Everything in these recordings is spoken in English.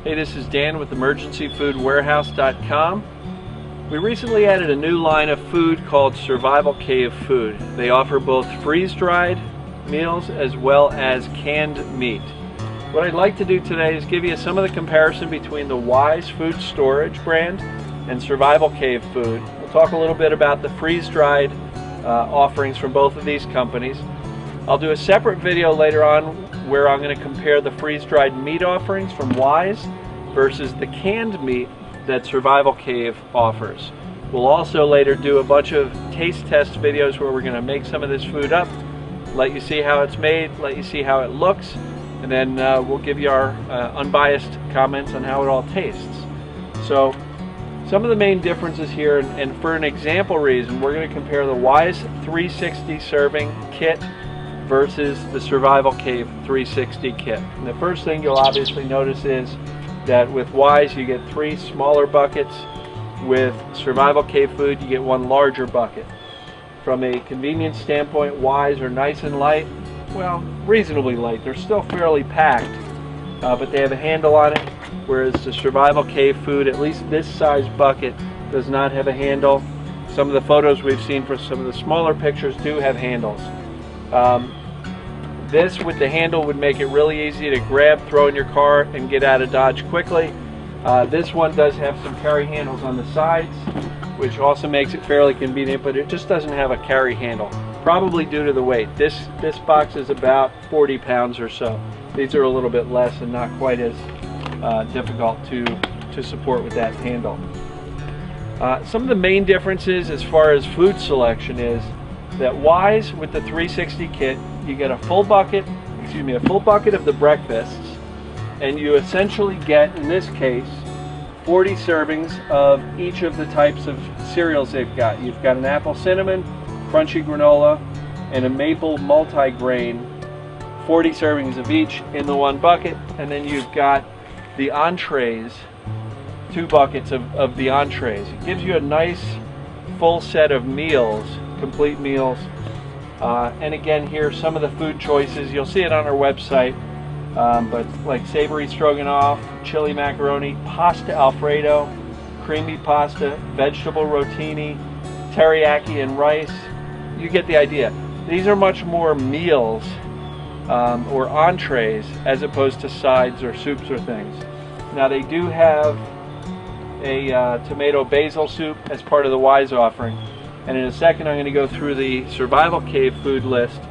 Hey, this is Dan with EmergencyFoodWarehouse.com. We recently added a new line of food called Survival Cave Food. They offer both freeze-dried meals as well as canned meat. What I'd like to do today is give you some of the comparison between the Wise Food Storage brand and Survival Cave Food. We'll talk a little bit about the freeze-dried offerings from both of these companies. I'll do a separate video later on where I'm going to compare the freeze-dried meat offerings from Wise versus the canned meat that Survival Cave offers. We'll also later do a bunch of taste test videos where we're going to make some of this food up, let you see how it's made, let you see how it looks, and then we'll give you our unbiased comments on how it all tastes. So some of the main differences here, and for an example reason, we're going to compare the Wise 360 serving kit versus the Survival Cave 360 kit. And the first thing you'll obviously notice is that with Wise you get 3 smaller buckets. With Survival Cave Food you get 1 larger bucket. From a convenience standpoint, Wise are nice and light. Well, reasonably light. They're still fairly packed, but they have a handle on it, whereas the Survival Cave Food, at least this size bucket, does not have a handle. Some of the photos we've seen for some of the smaller pictures do have handles. This with the handle would make it really easy to grab, throw in your car, and get out of Dodge quickly. This one does have some carry handles on the sides, which also makes it fairly convenient, but it just doesn't have a carry handle, probably due to the weight. This box is about 40 pounds or so. These are a little bit less and not quite as difficult to support with that handle. Some of the main differences as far as food selection is that Wise with the 360 kit, you get a full bucket of the breakfasts, and you essentially get, in this case, 40 servings of each of the types of cereals they've got. You've got an apple cinnamon, crunchy granola, and a maple multi-grain, 40 servings of each in the one bucket, and then you've got the entrees, 2 buckets of the entrees. It gives you a nice full set of meals, complete meals. And again, here some of the food choices, you'll see it on our website, but like savory stroganoff, chili macaroni, pasta alfredo, creamy pasta, vegetable rotini, teriyaki and rice. You get the idea. These are much more meals or entrees as opposed to sides or soups or things. Now they do have a tomato basil soup as part of the Wise offering. And in a second I'm going to go through the Survival Cave food list,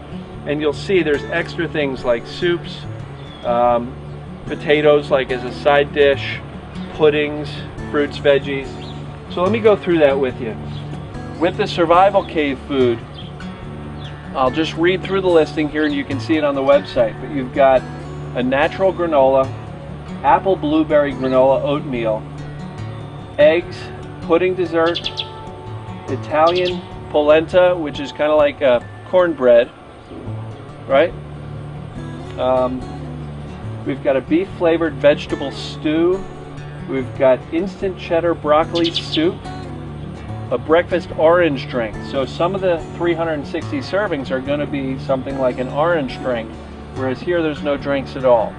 and you'll see there's extra things like soups, potatoes like as a side dish, puddings, fruits, veggies. So let me go through that with you. With the Survival Cave food, I'll just read through the listing here and you can see it on the website, but you've got a natural granola, apple blueberry granola oatmeal, eggs, pudding dessert, Italian polenta, which is kind of like a cornbread, right? We've got a beef flavored vegetable stew. We've got instant cheddar broccoli soup, a breakfast orange drink. So some of the 360 servings are going to be something like an orange drink, whereas here there's no drinks at all.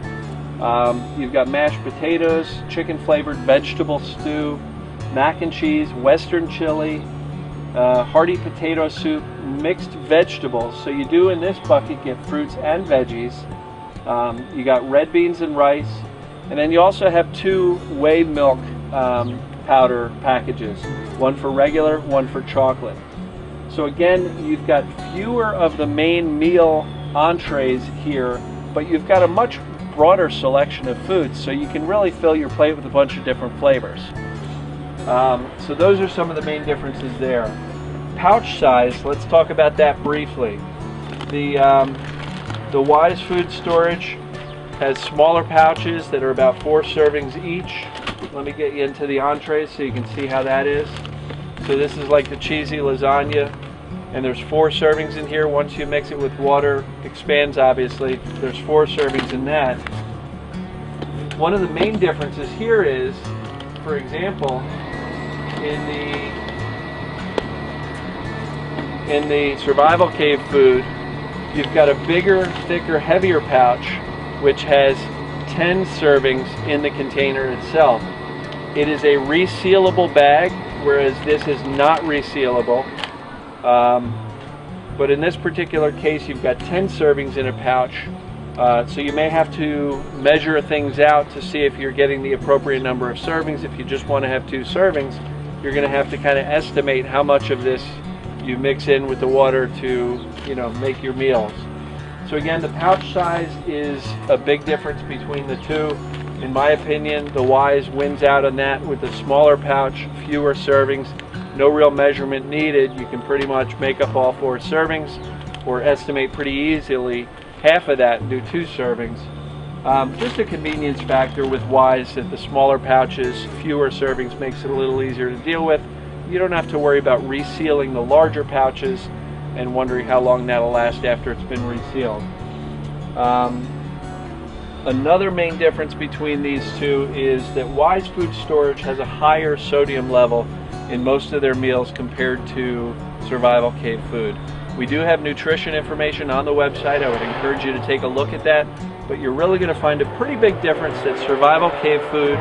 You've got mashed potatoes, chicken flavored vegetable stew, mac and cheese, western chili, hearty potato soup, mixed vegetables. So you do in this bucket get fruits and veggies. You got red beans and rice, and then you also have 2 whey milk powder packages, one for regular, one for chocolate. So again, you've got fewer of the main meal entrees here, but you've got a much broader selection of foods, so you can really fill your plate with a bunch of different flavors. So those are some of the main differences there. Pouch size, let's talk about that briefly. The Wise Food Storage has smaller pouches that are about 4 servings each. Let me get you into the entrees so you can see how that is. So this is like the cheesy lasagna, and there's 4 servings in here. Once you mix it with water, expands obviously. There's 4 servings in that. One of the main differences here is, for example, in the Survival Cave food, you've got a bigger, thicker, heavier pouch which has 10 servings in the container itself. It is a resealable bag, whereas this is not resealable. But in this particular case, you've got 10 servings in a pouch. So you may have to measure things out to see if you're getting the appropriate number of servings. If you just want to have 2 servings, you're going to have to kind of estimate how much of this you mix in with the water to, you know, make your meals. So again, the pouch size is a big difference between the two. In my opinion, the Wise wins out on that with the smaller pouch, fewer servings, no real measurement needed. You can pretty much make up all 4 servings or estimate pretty easily half of that and do 2 servings. Just a convenience factor with Wise that the smaller pouches, fewer servings, makes it a little easier to deal with. You don't have to worry about resealing the larger pouches and wondering how long that'll last after it's been resealed. Another main difference between these two is that Wise Food Storage has a higher sodium level in most of their meals compared to Survival Cave Food. We do have nutrition information on the website. I would encourage you to take a look at that, but you're really going to find a pretty big difference that Survival Cave Food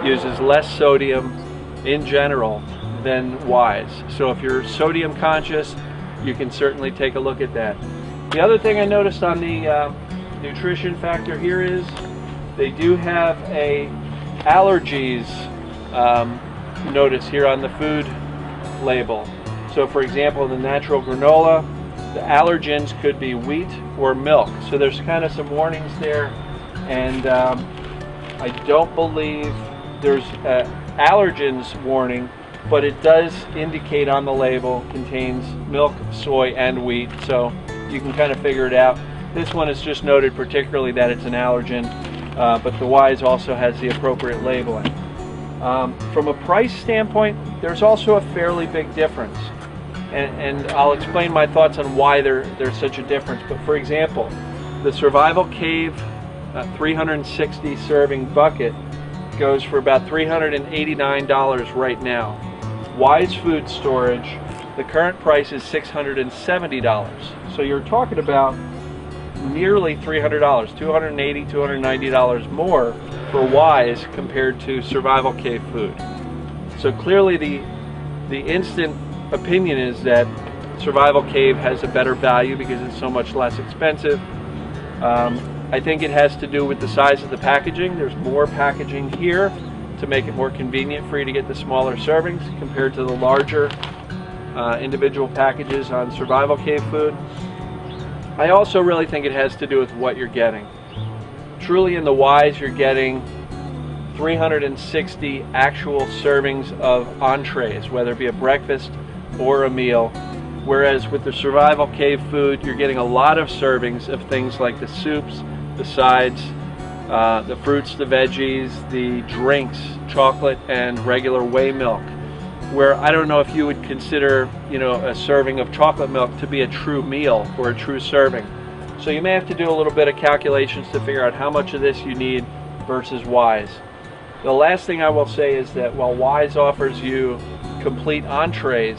uses less sodium in general than Wise. So if you're sodium conscious, you can certainly take a look at that. The other thing I noticed on the nutrition factor here is they do have a allergies notice here on the food label. So for example, the natural granola, the allergens could be wheat or milk. So there's kind of some warnings there, and I don't believe there's allergens warning, but it does indicate on the label contains milk, soy, and wheat, so you can kind of figure it out. This one is just noted particularly that it's an allergen, but the Wise also has the appropriate labeling. From a price standpoint, there's also a fairly big difference, and I'll explain my thoughts on why there's such a difference. But for example, the Survival Cave 360 serving bucket goes for about $389 right now. Wise Food Storage, the current price is $670. So you're talking about nearly $300, $280, $290 more for Wise compared to Survival Cave Food. So clearly the instant opinion is that Survival Cave has a better value because it's so much less expensive. I think it has to do with the size of the packaging. There's more packaging here to make it more convenient for you to get the smaller servings compared to the larger individual packages on Survival Cave Food. I also really think it has to do with what you're getting. Truly in the Wise, you're getting 360 actual servings of entrees, whether it be a breakfast or a meal. Whereas with the Survival Cave Food, you're getting a lot of servings of things like the soups, the sides, the fruits, the veggies, the drinks, chocolate and regular whey milk. Where I don't know if you would consider, you know, a serving of chocolate milk to be a true meal or a true serving. So you may have to do a little bit of calculations to figure out how much of this you need versus Wise. The last thing I will say is that while Wise offers you complete entrees,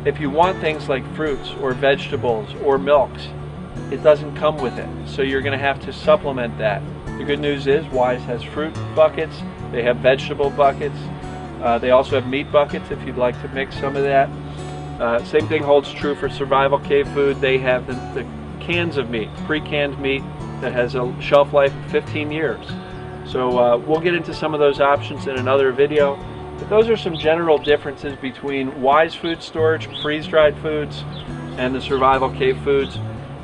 if you want things like fruits or vegetables or milks, it doesn't come with it. So you're going to have to supplement that. The good news is Wise has fruit buckets, they have vegetable buckets, they also have meat buckets if you'd like to mix some of that. Same thing holds true for Survival Cave Food. They have the cans of meat, pre-canned meat that has a shelf life of 15 years. So we'll get into some of those options in another video. But those are some general differences between Wise Food Storage, freeze-dried foods, and the Survival Cave Foods.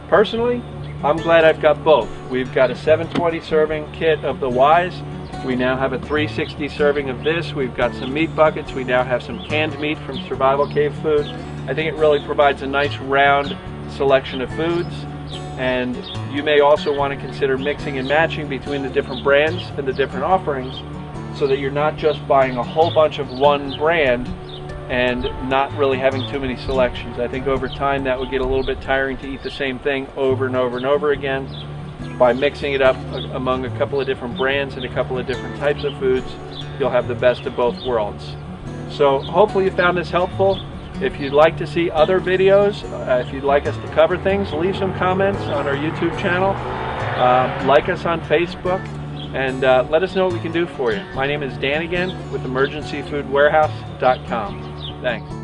Personally, I'm glad I've got both. We've got a 720 serving kit of the Wise. We now have a 360 serving of this. We've got some meat buckets. We now have some canned meat from Survival Cave Food. I think it really provides a nice round selection of foods. And you may also want to consider mixing and matching between the different brands and the different offerings so that you're not just buying a whole bunch of one brand and not really having too many selections. I think over time that would get a little bit tiring to eat the same thing over and over and over again. By mixing it up among a couple of different brands and a couple of different types of foods, you'll have the best of both worlds. So hopefully you found this helpful. If you'd like to see other videos, if you'd like us to cover things, leave some comments on our YouTube channel. Like us on Facebook. and let us know what we can do for you. My name is Dan again with EmergencyFoodWarehouse.com. Thanks.